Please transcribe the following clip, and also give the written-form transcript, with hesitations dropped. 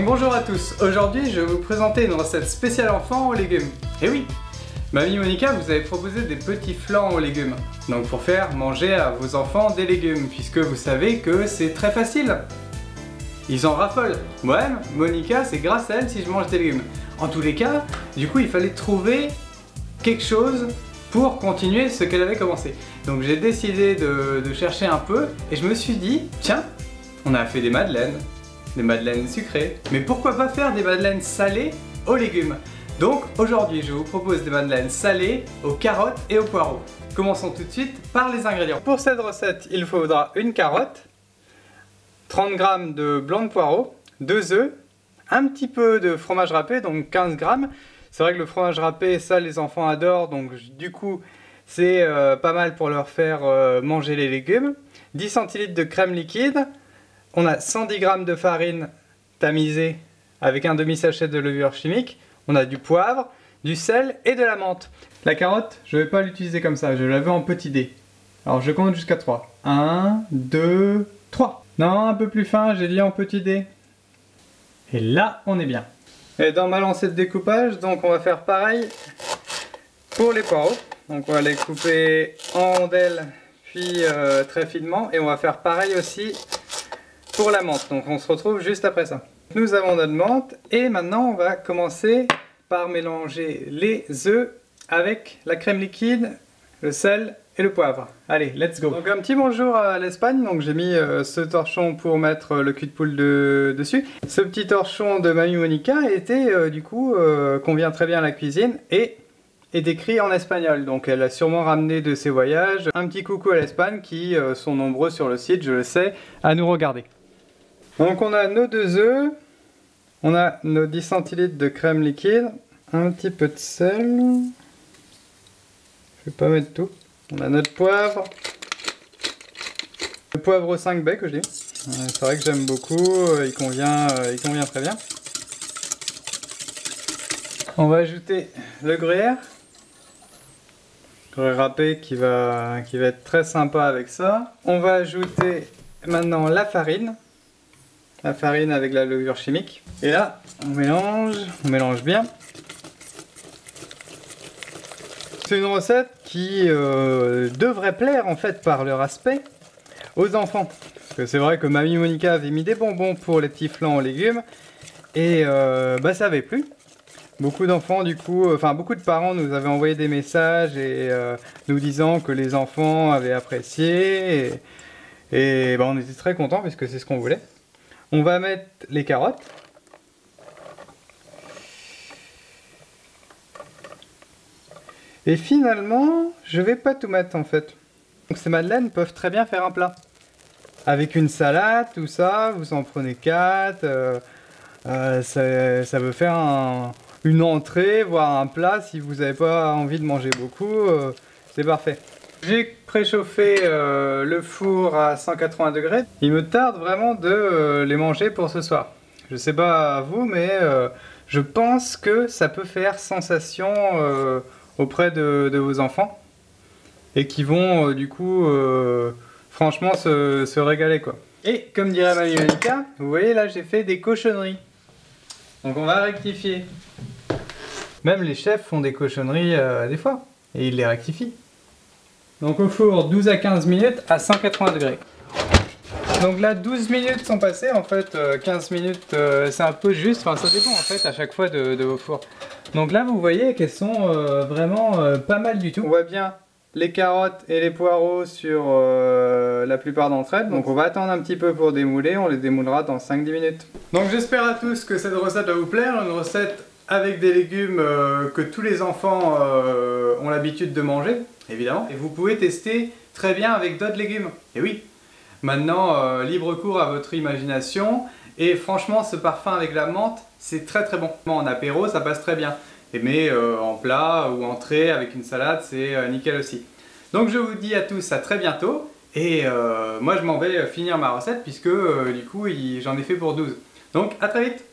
Bonjour à tous, aujourd'hui je vais vous présenter une recette spéciale enfant aux légumes. Et oui, Mamie Monica vous avait proposé des petits flancs aux légumes. Donc pour faire manger à vos enfants des légumes, puisque vous savez que c'est très facile. Ils en raffolent. Ouais, Monica, c'est grâce à elle si je mange des légumes. En tous les cas, du coup il fallait trouver quelque chose pour continuer ce qu'elle avait commencé. Donc j'ai décidé de chercher un peu et je me suis dit, tiens, on a fait des madeleines sucrées, mais pourquoi pas faire des madeleines salées aux légumes? Donc aujourd'hui je vous propose des madeleines salées aux carottes et aux poireaux. Commençons tout de suite par les ingrédients. Pour cette recette, il faudra une carotte, 30 g de blanc de poireau, 2 œufs, un petit peu de fromage râpé, donc 15 g. C'est vrai que le fromage râpé, ça les enfants adorent, donc du coup c'est pas mal pour leur faire manger les légumes. 10 centilitres de crème liquide, on a 110 g de farine tamisée avec un demi-sachet de levure chimique, on a du poivre, du sel et de la menthe. La carotte, je ne vais pas l'utiliser comme ça, je la veux en petits dés. Alors je compte jusqu'à 3. 1, 2, 3. Non, un peu plus fin, j'ai dit en petits dés. Et là, on est bien. Et dans ma lancée de découpage, donc on va faire pareil pour les poireaux. Donc on va les couper en rondelles, puis très finement. Et on va faire pareil aussi pour la menthe. Donc on se retrouve juste après ça. Nous avons notre menthe et maintenant on va commencer par mélanger les œufs avec la crème liquide, le sel et le poivre. Allez, let's go. Donc un petit bonjour à l'Espagne. Donc j'ai mis ce torchon pour mettre le cul de poule dessus. Ce petit torchon de Mamie Monica était du coup convient très bien à la cuisine et est décrit en espagnol. Donc elle a sûrement ramené de ses voyages. Un petit coucou à l'Espagne qui sont nombreux sur le site, je le sais, à nous regarder. Donc on a nos 2 œufs, on a nos 10 centilitres de crème liquide, un petit peu de sel. Je vais pas mettre tout. On a notre poivre, le poivre 5 baies que je dis. C'est vrai que j'aime beaucoup, il convient très bien. On va ajouter le gruyère râpé qui va être très sympa avec ça. On va ajouter maintenant la farine avec la levure chimique. Et là, on mélange bien. C'est une recette qui devrait plaire en fait par leur aspect aux enfants. Parce que c'est vrai que Mamie Monica avait mis des bonbons pour les petits flancs aux légumes et ça avait plu. Beaucoup d'enfants du coup, beaucoup de parents nous avaient envoyé des messages et nous disant que les enfants avaient apprécié et on était très contents puisque c'est ce qu'on voulait. On va mettre les carottes. Et finalement, je vais pas tout mettre en fait. Donc ces madeleines peuvent très bien faire un plat. Avec une salade, tout ça, vous en prenez 4. Ça veut faire une entrée, voire un plat si vous n'avez pas envie de manger beaucoup. C'est parfait. J'ai préchauffé le four à 180 degrés. Il me tarde vraiment de les manger pour ce soir. Je sais pas vous, mais je pense que ça peut faire sensation auprès de vos enfants et qui vont du coup franchement se régaler quoi. Et comme dirait Mamie Monica, vous voyez là j'ai fait des cochonneries. Donc on va rectifier. Même les chefs font des cochonneries des fois et ils les rectifient. Donc au four 12 à 15 minutes à 180 degrés. Donc là 12 minutes sont passées, en fait 15 minutes c'est un peu juste, ça dépend en fait à chaque fois de vos fours. Donc là vous voyez qu'elles sont vraiment pas mal du tout. On voit bien les carottes et les poireaux sur la plupart d'entre elles. Donc on va attendre un petit peu pour démouler, on les démoulera dans 5-10 minutes. Donc j'espère à tous que cette recette va vous plaire, une recette avec des légumes que tous les enfants ont l'habitude de manger, évidemment. Et vous pouvez tester très bien avec d'autres légumes. Et oui, maintenant libre cours à votre imagination. Et franchement ce parfum avec la menthe, c'est très très bon. En apéro ça passe très bien. Mais en plat ou entrée avec une salade, c'est nickel aussi. Donc je vous dis à tous à très bientôt. Et moi je m'en vais finir ma recette puisque du coup j'en ai fait pour 12. Donc à très vite.